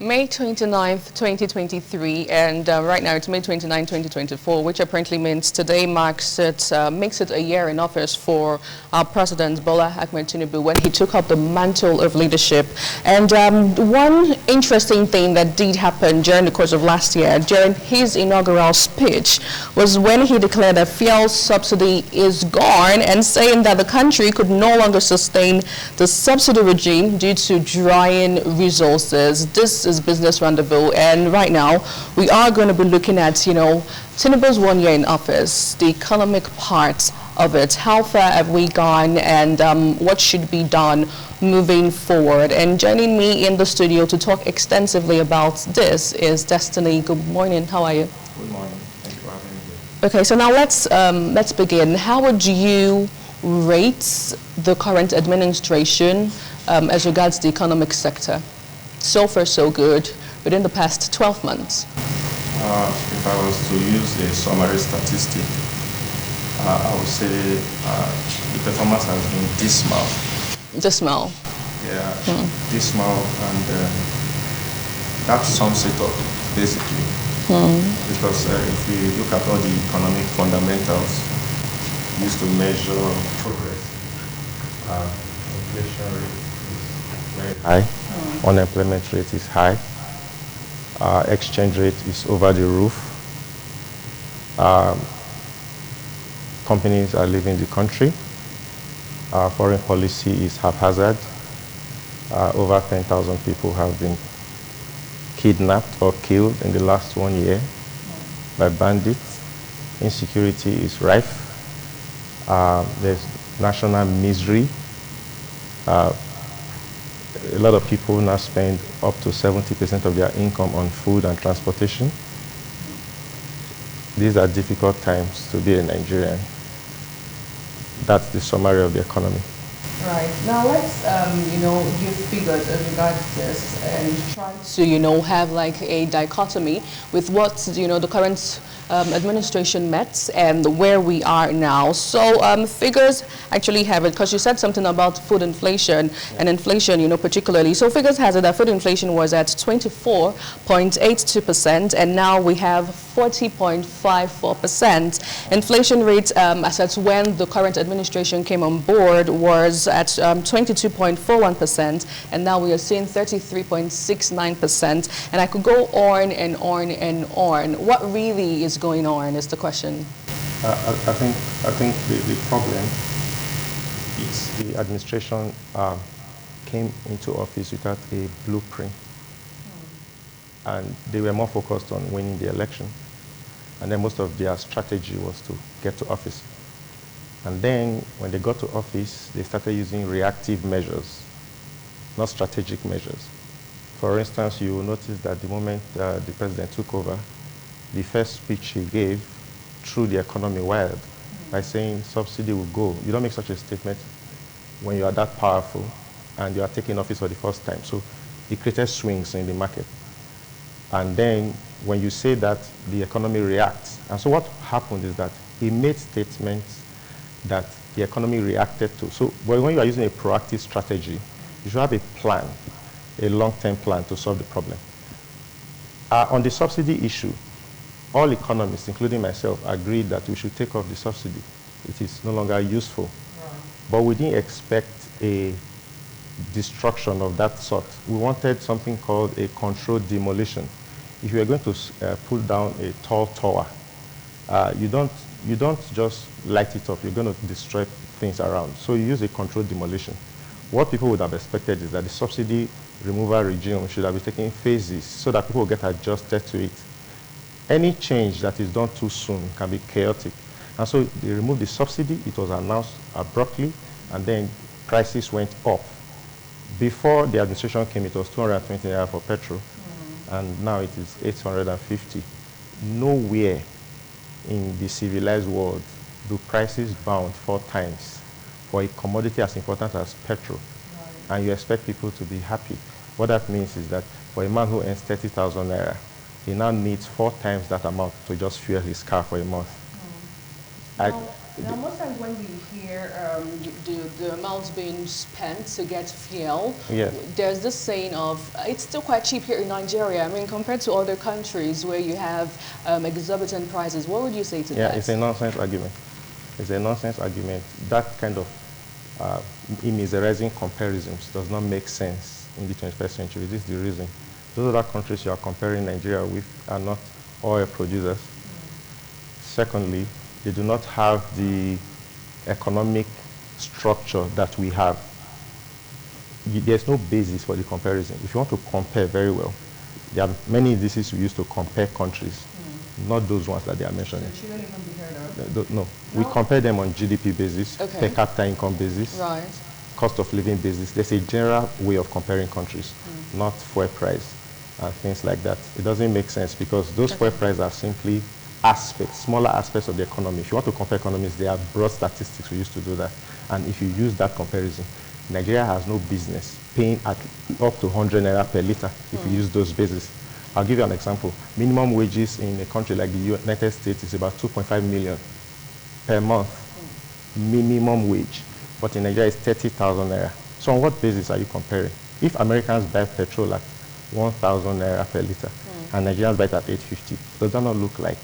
May 29th, 2023, and right now it's May 29, 2024, which apparently means today makes it a year in office for our President Bola Ahmed Tinubu when he took up the mantle of leadership. And one interesting thing that did happen during the course of last year, during his inaugural speech, was when he declared that fuel subsidy is gone and saying that the country could no longer sustain the subsidy regime due to drying resources. This is Business Rendezvous, and right now we are going to be looking at, Tinubu's 1 year in office, the economic part of it. How far have we gone, and what should be done moving forward? And joining me in the studio to talk extensively about this is Destiny. Good morning. How are you? Good morning. Thank you for having me. Okay, so now let's begin. How would you rate the current administration as regards the economic sector? So far, so good, within the past 12 months. If I was to use a summary statistic, I would say the performance has been dismal. Dismal? Yeah, dismal, and that sums it up, basically. Because if we look at all the economic fundamentals used to measure progress, inflation rate is very high. Unemployment rate is high. Exchange rate is over the roof. Companies are leaving the country. Foreign policy is haphazard. Over 10,000 people have been kidnapped or killed in the last 1 year by bandits. Insecurity is rife. There's national misery. A lot of people now spend up to 70% of their income on food and transportation. These are difficult times to be a Nigerian. That's the summary of the economy. Right. Now let's, give figures as regards this and try to, have like a dichotomy with what, the current administration met and where we are now. So figures actually have it, because you said something about food inflation and inflation, particularly. So figures has it that food inflation was at 24.82%, and now we have 40.54%. Inflation rate as at when the current administration came on board was at 22.41%, and now we are seeing 33.69%. And I could go on and on and on. What really is going on is the question. I think the problem is the administration came into office without a blueprint, and they were more focused on winning the election, and then most of their strategy was to get to office. And then when they got to office, they started using reactive measures, not strategic measures. For instance, you will notice that the moment the president took over, the first speech he gave threw the economy wild by saying subsidy will go. You don't make such a statement when you are that powerful and you are taking office for the first time. So it created swings in the market. And then when you say that, the economy reacts. And so what happened is that he made statements that the economy reacted to. So when you are using a proactive strategy, you should have a plan, a long-term plan to solve the problem. On the subsidy issue, all economists, including myself, agreed that we should take off the subsidy. It is no longer useful. But we didn't expect a destruction of that sort. We wanted something called a controlled demolition. If you are going to pull down a tall tower, you don't just light it up. You're going to destroy things around. So you use a controlled demolition. What people would have expected is that the subsidy removal regime should have been taken in phases so that people will get adjusted to it. Any change that is done too soon can be chaotic. And so they removed the subsidy. It was announced abruptly, and then prices went up. Before the administration came, it was 220 naira for petrol, and now it is 850. Nowhere in the civilized world do prices bound 4 times for a commodity as important as petrol, and you expect people to be happy. What that means is that for a man who earns 30,000 naira, he now needs 4 times that amount to just fuel his car for a month. Now, most times when we hear the amounts being spent to get fuel, yes. there's this saying of it's still quite cheap here in Nigeria. I mean, compared to other countries where you have exorbitant prices, what would you say to that? Yeah, it's a nonsense argument. It's a nonsense argument. That kind of immiserizing comparisons does not make sense in the 21st century. This is the reason. Those other countries you are comparing Nigeria with are not oil producers. Secondly, they do not have the economic structure that we have. There's no basis for the comparison. If you want to compare very well, there are many indices we use to compare countries, not those ones that they are mentioning. So shouldn't even be heard of? No, we compare them on GDP basis, per capita income basis, right, cost of living basis. There's a general way of comparing countries, not fuel price and things like that. It doesn't make sense because those fuel prices are simply aspects, smaller aspects of the economy. If you want to compare economies, there are broad statistics we used to do that. And if you use that comparison, Nigeria has no business paying at up to 100 naira per liter if you use those bases. I'll give you an example. Minimum wages in a country like the United States is about 2.5 million per month, minimum wage. But in Nigeria, it's 30,000 naira. So on what basis are you comparing? If Americans buy petrol at 1,000 naira per liter and Nigerians buy it at 850, does that not look like?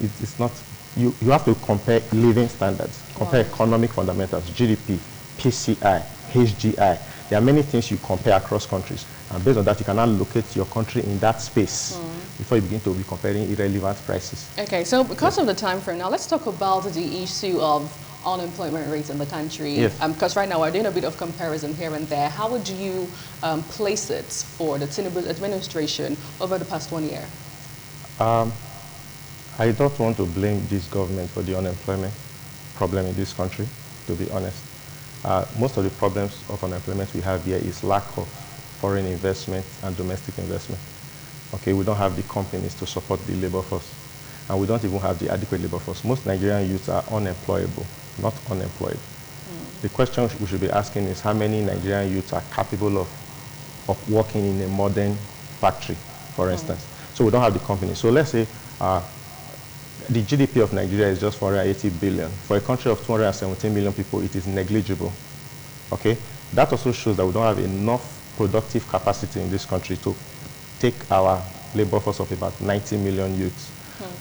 It's not, you have to compare living standards, compare economic fundamentals, GDP, PCI, HGI. There are many things you compare across countries. And based on that, you can now locate your country in that space before you begin to be comparing irrelevant prices. Okay, so because of the time frame now, let's talk about the issue of unemployment rates in the country. Yes. Because right now we're doing a bit of comparison here and there. How would you place it for the TINUBU'S administration over the past 1 year? I don't want to blame this government for the unemployment problem in this country, to be honest. Most of the problems of unemployment we have here is lack of foreign investment and domestic investment. Okay, we don't have the companies to support the labor force, and we don't even have the adequate labor force. Most Nigerian youths are unemployable, not unemployed. The question we should be asking is how many Nigerian youths are capable of working in a modern factory, for instance. So we don't have the companies. So let's say the GDP of Nigeria is just 480 billion. For a country of 217 million people, it is negligible. Okay? That also shows that we don't have enough productive capacity in this country to take our labor force of about 90 million youths.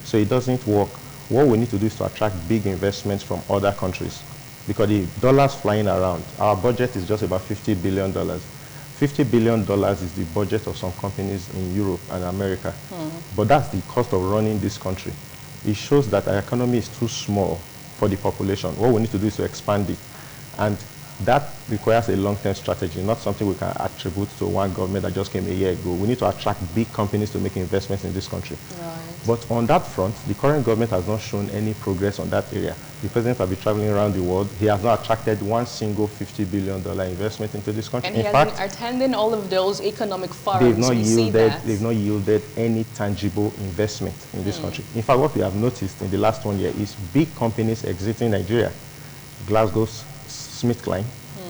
So it doesn't work. What we need to do is to attract big investments from other countries because the dollars flying around, our budget is just about $50 billion. $50 billion is the budget of some companies in Europe and America. But that's the cost of running this country. It shows that our economy is too small for the population. What we need to do is to expand it. And that requires a long-term strategy, not something we can attribute to one government that just came a year ago. We need to attract big companies to make investments in this country. Right. But on that front, the current government has not shown any progress on that area. The president has been traveling around the world. He has not attracted one single $50 billion investment into this country. And he has been attending all of those economic forums. They've not yielded any tangible investment in this country. In fact, what we have noticed in the last 1 year is big companies exiting Nigeria. GlaxoSmithKline,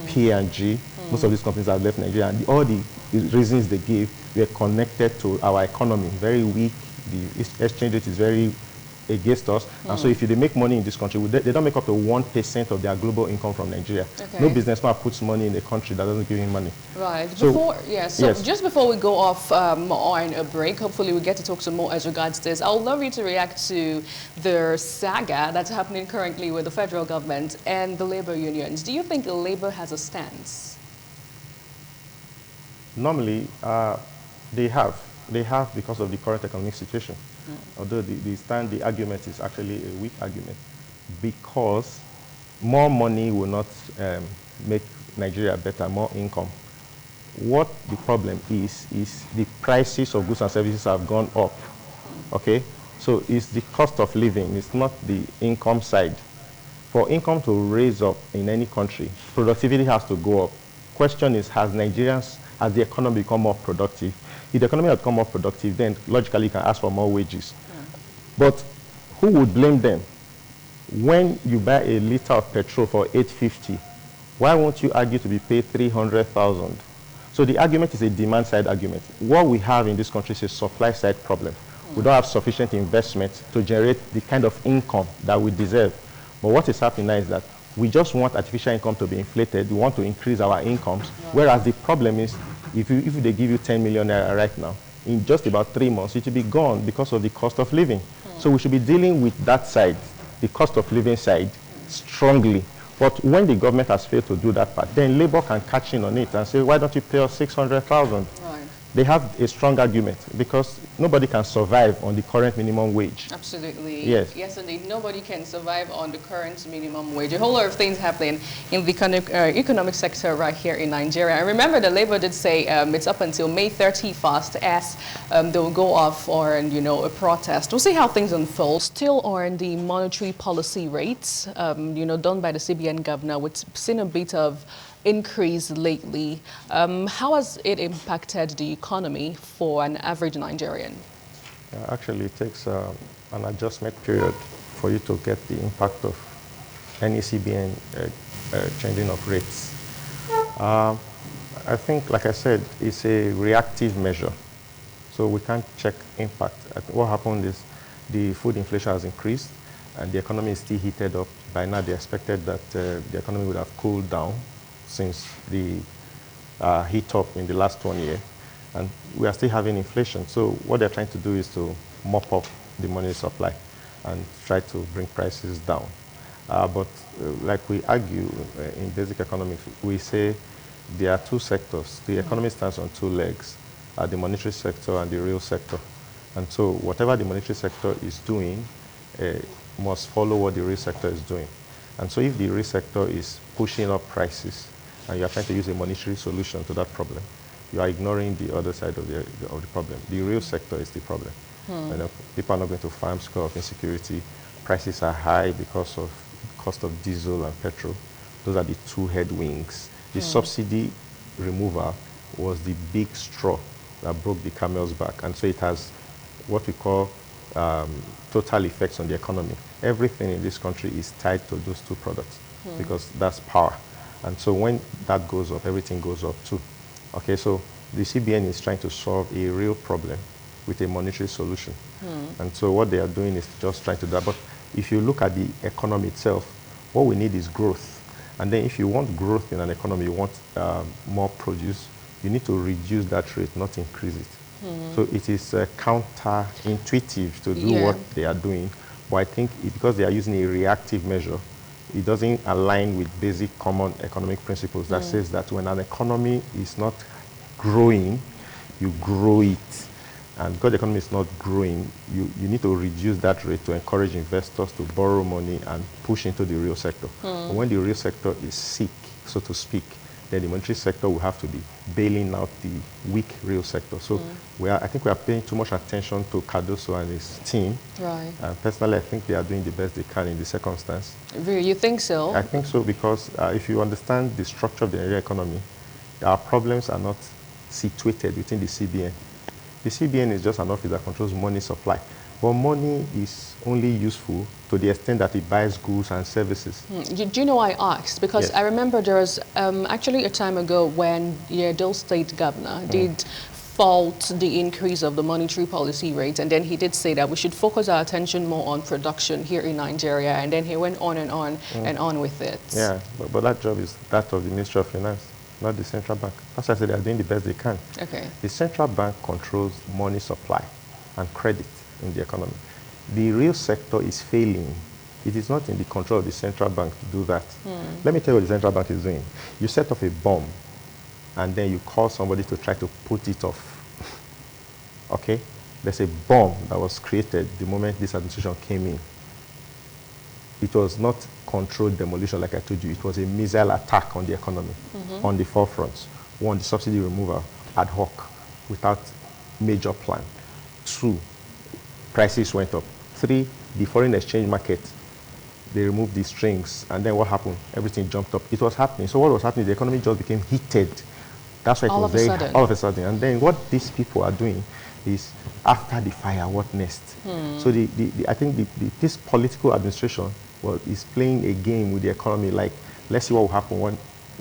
P&G, most of these companies have left Nigeria. And all the reasons they gave were connected to our economy, very weak. The exchange rate is very against us. And so if they make money in this country, they don't make up to 1% of their global income from Nigeria. Okay. No businessman puts money in a country that doesn't give him money. Right. Just before we go off on a break, hopefully we get to talk some more as regards this. I would love you to react to the saga that's happening currently with the federal government and the labor unions. Do you think labor has a stance? Normally, they have. They have because of the current economic situation. Although the argument is actually a weak argument because more money will not make Nigeria better, more income. What the problem is the prices of goods and services have gone up, okay? So it's the cost of living, it's not the income side. For income to raise up in any country, productivity has to go up. Question is, has the economy become more productive? If the economy had become more productive, then logically you can ask for more wages. But who would blame them? When you buy a liter of petrol for $8.50, why won't you argue to be paid $300,000? So the argument is a demand-side argument. What we have in this country is a supply-side problem. We don't have sufficient investment to generate the kind of income that we deserve. But what is happening now is that we just want artificial income to be inflated. We want to increase our incomes. Whereas the problem is, if they give you 10 million naira right now, in just about 3 months, it will be gone because of the cost of living. So we should be dealing with that side, the cost of living side, strongly. But when the government has failed to do that part, then Labour can catch in on it and say, why don't you pay us 600,000? Right. They have a strong argument because nobody can survive on the current minimum wage. Absolutely. Yes. Yes, indeed. Nobody can survive on the current minimum wage. A whole lot of things happening in the economic sector right here in Nigeria. I remember the Labour did say it's up until May 31st as they will go off on, a protest. We'll see how things unfold. Still on the monetary policy rates, done by the CBN governor, we've seen a bit of increase lately. How has it impacted the economy for an average Nigerian? Actually, it takes an adjustment period for you to get the impact of any CBN changing of rates. I think, like I said, it's a reactive measure. So we can't check impact. What happened is the food inflation has increased and the economy is still heated up. By now, they expected that the economy would have cooled down since the heat up in the last 1 year, and we are still having inflation. So what they're trying to do is to mop up the money supply and try to bring prices down. But like we argue in basic economics, we say there are two sectors. The economy stands on two legs, the monetary sector and the real sector. And so whatever the monetary sector is doing must follow what the real sector is doing. And so if the real sector is pushing up prices, and you are trying to use a monetary solution to that problem, you are ignoring the other side of the problem. The real sector is the problem. People are not going to farm because of insecurity. Prices are high because of cost of diesel and petrol. Those are the two headwinds. The subsidy removal was the big straw that broke the camel's back. And so it has what we call total effects on the economy. Everything in this country is tied to those two products because that's power. And so when that goes up, everything goes up too. Okay, so the CBN is trying to solve a real problem with a monetary solution. And so what they are doing is just trying to do that. But if you look at the economy itself, what we need is growth. And then if you want growth in an economy, you want more produce, you need to reduce that rate, not increase it. So it is counterintuitive to do what they are doing. But I think because they are using a reactive measure, it doesn't align with basic common economic principles that says that when an economy is not growing, you grow it. And because the economy is not growing, you need to reduce that rate to encourage investors to borrow money and push into the real sector. But when the real sector is sick, so to speak, then the monetary sector will have to be bailing out the weak real sector. So I think we are paying too much attention to Cardoso and his team. Right. And personally, I think they are doing the best they can in the circumstance. Really, you think so? I think so because if you understand the structure of the Nigerian economy, our problems are not situated within the CBN. The CBN is just an office that controls money supply. But money is only useful to the extent that it buys goods and services. Do you know why I asked? Because I remember there was actually a time ago when the Edo State governor did fault the increase of the monetary policy rate, and then he did say that we should focus our attention more on production here in Nigeria, and then he went on and on and on with it. Yeah, but that job is that of the Ministry of Finance, not the central bank. That's why I said they are doing the best they can. Okay. The central bank controls money supply and credit in the economy. The real sector is failing. It is not in the control of the central bank to do that. Let me tell you what the central bank is doing. You set off a bomb, and then you call somebody to try to put it off. Okay? There's a bomb that was created the moment this administration came in. It was not controlled demolition, like I told you. It was a missile attack on the economy, on the forefronts. One, the subsidy removal, ad hoc, without major plan. Two, prices went up. Three, the foreign exchange market, they removed the strings, and then what happened? Everything jumped up. It was happening. So what was happening? The economy just became heated. That's why it was very all of a sudden. And then what these people are doing is, after the fire, what next? So I think this political administration is playing a game with the economy. Like, let's see what will happen.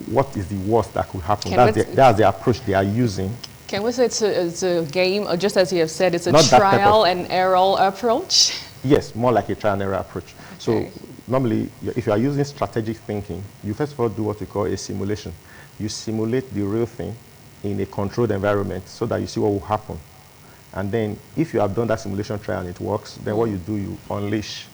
What is the worst that could happen? That's the approach they are using. Can we say it's a game, or just as you have said, it's a trial and error approach? Yes, more like a trial and error approach. So normally, if you are using strategic thinking, you first of all do what we call a simulation. You simulate the real thing in a controlled environment so that you see what will happen. And then if you have done that simulation trial and it works, then what you do, you unleash.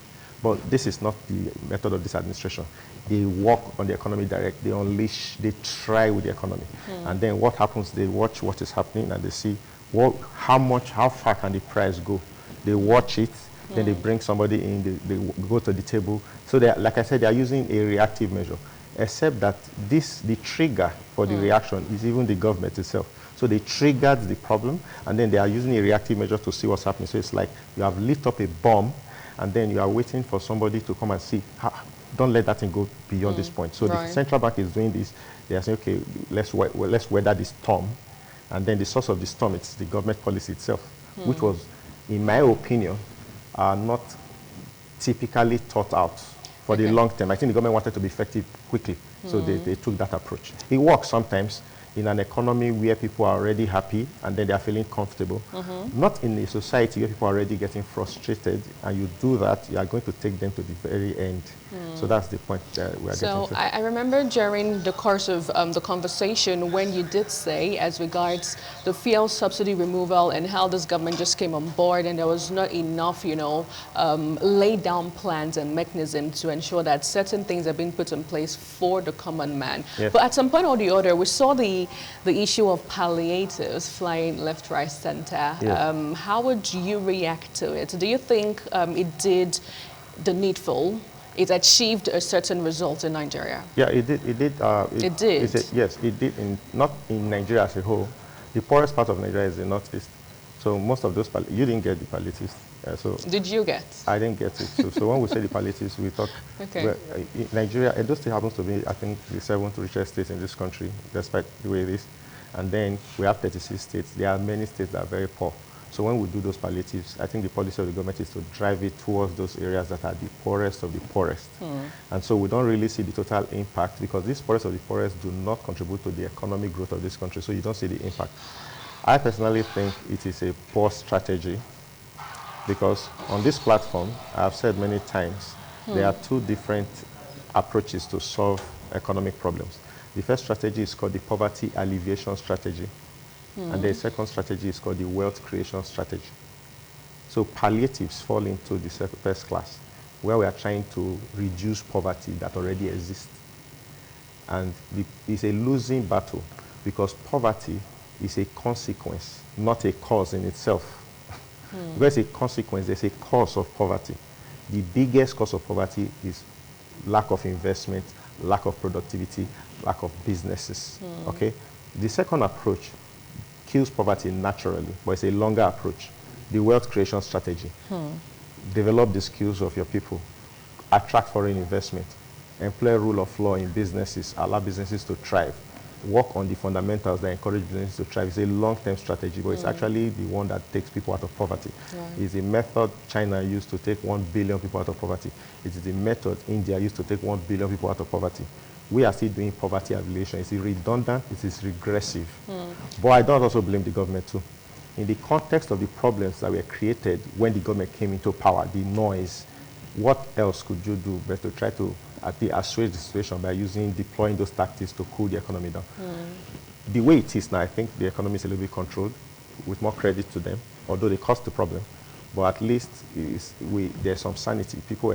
But this is not the method of this administration. They work on the economy direct, they unleash, they try with the economy. And then what happens, they watch what is happening and they see how far can the price go. They watch it, then they bring somebody in, they go to the table. So they are, like I said, they are using a reactive measure, except that the trigger for the reaction is even the government itself. So they triggered the problem, and then they are using a reactive measure to see what's happening. So it's like you have lit up a bomb, and then you are waiting for somebody to come and see. Don't let that thing go beyond this point. So the central bank is doing this. They are saying, okay, let's weather this storm. And then the source of the storm, it's the government policy itself, which was, in my opinion, not typically thought out for the long term. I think the government wanted to be effective quickly, so they took that approach. It works sometimes in an economy where people are already happy and then they are feeling comfortable. Not in a society where people are already getting frustrated, and you do that, you are going to take them to the very end. So that's the point we are getting to. So I remember during the course of the conversation when you did say, as regards the fuel subsidy removal and how this government just came on board and there was not enough, laid down plans and mechanisms to ensure that certain things are being put in place for the common man. Yes. But at some point or the other, we saw the issue of palliatives flying left, right, center. Yes. How would you react to it? Do you think it did the needful? It achieved a certain result in Nigeria? Yeah, it did. It did. It did? Yes, it did. Not in Nigeria as a whole. The poorest part of Nigeria is the northeast. So most of those, you didn't get the palliatives. So did you get? I didn't get it. So when we say the palliatives, we talk. Okay. Well, Nigeria, Edo State happens to be, I think, the 7th richest state in this country, despite the way it is. And then we have 36 states. There are many states that are very poor. So when we do those palliatives, I think the policy of the government is to drive it towards those areas that are the poorest of the poorest. And so we don't really see the total impact, because these poorest of the poorest do not contribute to the economic growth of this country. So you don't see the impact. I personally think it is a poor strategy, because on this platform, I've said many times, there are two different approaches to solve economic problems. The first strategy is called the poverty alleviation strategy. And the second strategy is called the wealth creation strategy. So palliatives fall into the first class, where we are trying to reduce poverty that already exists. And it's a losing battle, because poverty is a consequence, not a cause in itself. Because it's a consequence, there's a cause of poverty. The biggest cause of poverty is lack of investment, lack of productivity, lack of businesses. Okay? The second approach kills poverty naturally, but it's a longer approach. The wealth creation strategy. Develop the skills of your people, attract foreign investment, employ rule of law in businesses, allow businesses to thrive, work on the fundamentals that encourage businesses to thrive. It's a long-term strategy, but it's actually the one that takes people out of poverty. It's a method China used to take 1 billion people out of poverty. It is the method India used to take 1 billion people out of poverty. We are still doing poverty alleviation. It's redundant, it is regressive. But I don't also blame the government too. In the context of the problems that were created when the government came into power, the noise, what else could you do but to try to assuage the situation by deploying those tactics to cool the economy down? The way it is now, I think the economy is a little bit controlled, with more credit to them, although they caused the problem. But at least there's some sanity. People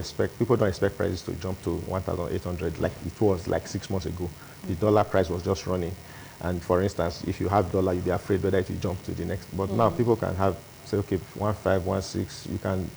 don't expect prices to jump to 1,800 like it was like 6 months ago. The dollar price was just running. And for instance, if you have dollar, you'll be afraid whether it will jump to the next. But now people can say, okay, 1.5, 1.6, you can.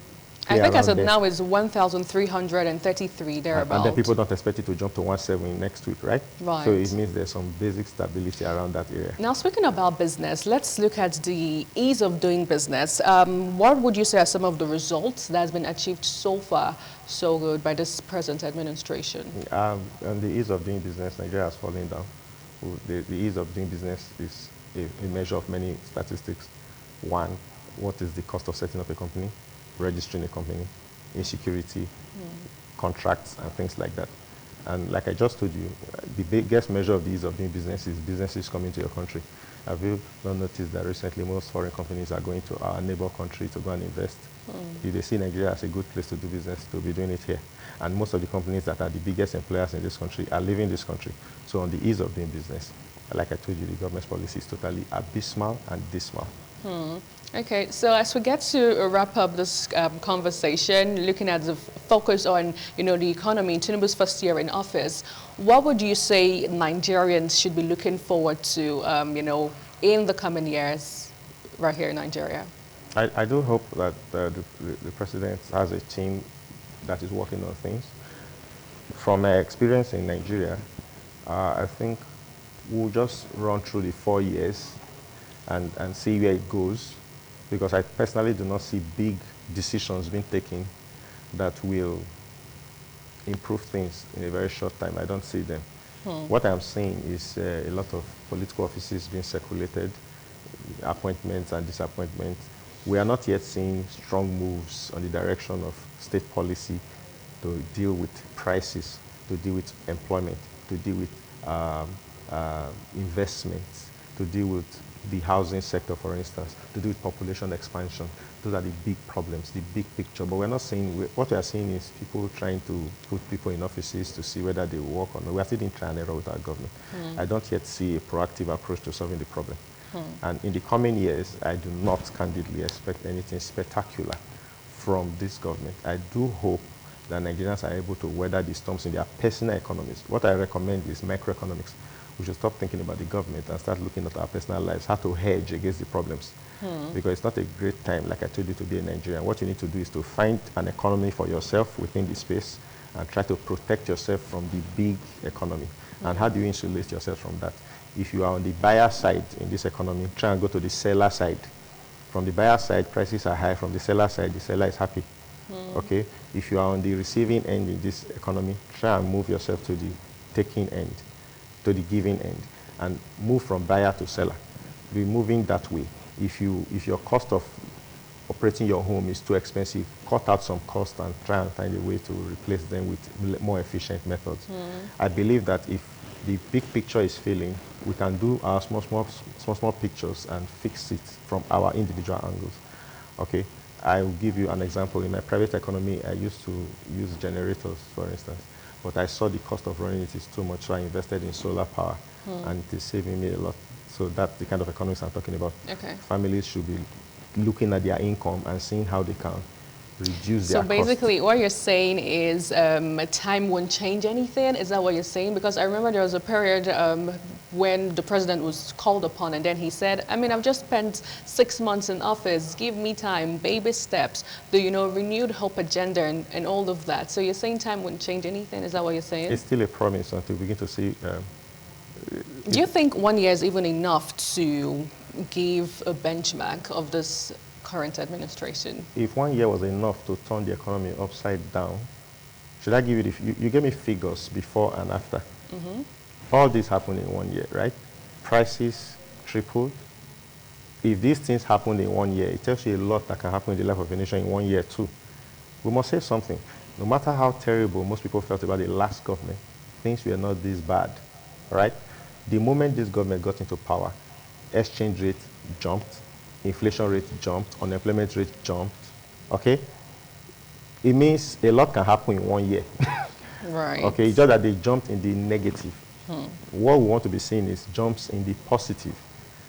I think as of now is 1,333 thereabouts. And then people don't expect it to jump to 1.7 next week, right? Right. So it means there's some basic stability around that area. Now, speaking about business, let's look at the ease of doing business. What would you say are some of the results that has been achieved so far, so good by this present administration? And the ease of doing business, Nigeria has fallen down. The ease of doing business is a measure of many statistics. One, what is the cost of setting up a company? Registering a company, insecurity, contracts, and things like that. And like I just told you, the biggest measure of the ease of doing business is businesses coming to your country. Have you not noticed that recently most foreign companies are going to our neighbor country to go and invest? If they see Nigeria as a good place to do business, they'll be doing it here. And most of the companies that are the biggest employers in this country are leaving this country. So on the ease of doing business, like I told you, the government's policy is totally abysmal and dismal. Okay, so as we get to wrap up this conversation, looking at the focus on, the economy in Tinubu's first year in office, what would you say Nigerians should be looking forward to, in the coming years right here in Nigeria? I do hope that the president has a team that is working on things. From my experience in Nigeria, I think we'll just run through the 4 years and see where it goes, because I personally do not see big decisions being taken that will improve things in a very short time. I don't see them. What I'm seeing is a lot of political offices being circulated, appointments and disappointments. We are not yet seeing strong moves on the direction of state policy to deal with prices, to deal with employment, to deal with investments, to deal with the housing sector, for instance, to do with population expansion. Those are the big problems, the big picture. But we're not seeing, what we are seeing is people trying to put people in offices to see whether they work or not. We are still in trial and error with our government. I don't yet see a proactive approach to solving the problem. And in the coming years, I do not candidly expect anything spectacular from this government. I do hope that Nigerians are able to weather the storms in their personal economies. What I recommend is microeconomics. We should stop thinking about the government and start looking at our personal lives, how to hedge against the problems. Because it's not a great time, like I told you, to be a Nigerian. What you need to do is to find an economy for yourself within the space and try to protect yourself from the big economy. And how do you insulate yourself from that? If you are on the buyer side in this economy, try and go to the seller side. From the buyer side, prices are high. From the seller side, the seller is happy. Okay? If you are on the receiving end in this economy, try and move yourself to the taking end, to the giving end, and move from buyer to seller. Be moving that way. If your cost of operating your home is too expensive, cut out some costs and try and find a way to replace them with more efficient methods. I believe that if the big picture is failing, we can do our small pictures and fix it from our individual angles. Okay, I will give you an example. In my private economy, I used to use generators, for instance, but I saw the cost of running it is too much, so I invested in solar power, and it is saving me a lot. So that's the kind of economics I'm talking about. Okay. Families should be looking at their income and seeing how they can reduce their So basically, cost. what you're saying is time won't change anything? Is that what you're saying? Because I remember there was a period when the president was called upon and then he said, I've just spent 6 months in office, give me time, baby steps, the renewed hope agenda and all of that. So you're saying time wouldn't change anything? Is that what you're saying? It's still a promise until we begin to see. Do you think 1 year is even enough to give a benchmark of this current administration? If 1 year was enough to turn the economy upside down, should I give you you gave me figures before and after. All this happened in 1 year, right? Prices tripled. If these things happened in 1 year, it tells you a lot that can happen in the life of a nation in 1 year too. We must say something. No matter how terrible most people felt about the last government, things were not this bad, right? The moment this government got into power, exchange rate jumped, inflation rate jumped, unemployment rate jumped, okay? It means a lot can happen in 1 year. Right. Okay, it's just that they jumped in the negative. What we want to be seeing is jumps in the positive.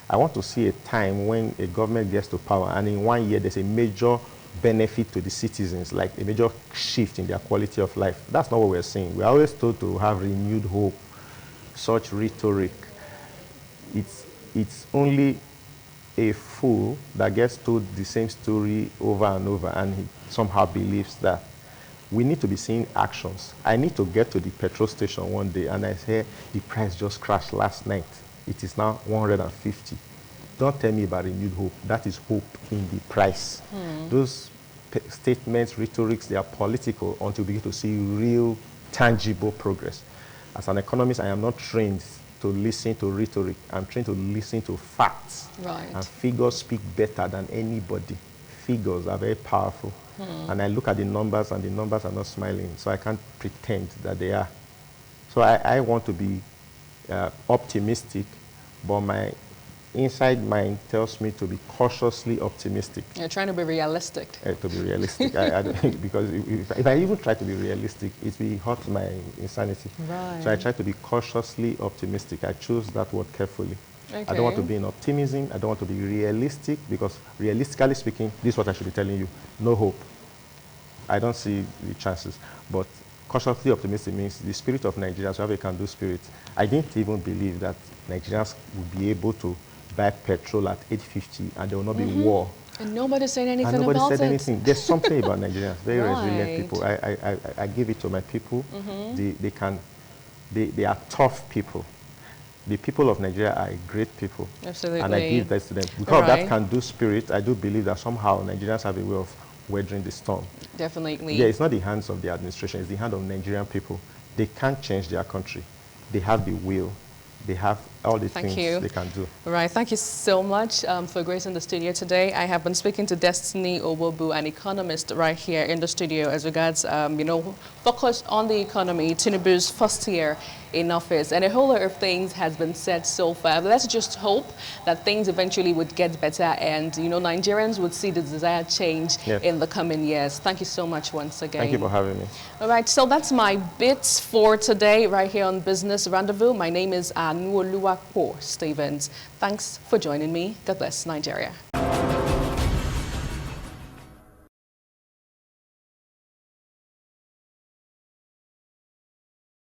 I want to see a time when a government gets to power and in 1 year there's a major benefit to the citizens, like a major shift in their quality of life. That's not what we're seeing. We're always told to have renewed hope, such rhetoric. It's only a fool that gets told the same story over and over and he somehow believes that. We need to be seeing actions. I need to get to the petrol station one day and I say the price just crashed last night. It is now 150. Don't tell me about renewed hope. That is hope in the price. Those statements, rhetorics, they are political until we begin to see real, tangible progress. As an economist, I am not trained to listen to rhetoric. I'm trained to listen to facts. Right. And figures speak better than anybody. Figures are very powerful. And I look at the numbers and the numbers are not smiling, so I can't pretend that they are. So I want to be optimistic, but my inside mind tells me to be cautiously optimistic. You're trying to be realistic. To be realistic. I because if I even try to be realistic, it will hurt my insanity. Right. So I try to be cautiously optimistic. I choose that word carefully. Okay. I don't want to be in optimism. I don't want to be realistic, because realistically speaking, this is what I should be telling you. No hope. I don't see the chances. But cautiously optimistic means the spirit of Nigerians, whoever can do spirit. I didn't even believe that Nigerians would be able to buy petrol at 8.50 and there will not be war. And nobody said anything and nobody about said it. anything. There's something about Nigerians, very resilient Right. people. I give it to my people. They are tough people. The people of Nigeria are great people. Absolutely. And I give that to them. Because of Right. that can do spirit, I do believe that somehow Nigerians have a way of weathering the storm. Definitely. Yeah, it's not the hands of the administration, it's the hand of Nigerian people. They can't change their country. They have the will. They have all the things they can do. All right, thank you so much for gracing the studio today. I have been speaking to Destiny Owobu, an economist right here in the studio as regards, focus on the economy, TINUBU'S first year in office. And a whole lot of things has been said so far. But let's just hope that things eventually would get better and, Nigerians would see the desired change in the coming years. Thank you so much once again. Thank you for having me. All right, so that's my bits for today right here on Business Rendezvous. My name is Anuoluwapo Stevens. Thanks for joining me. God bless Nigeria.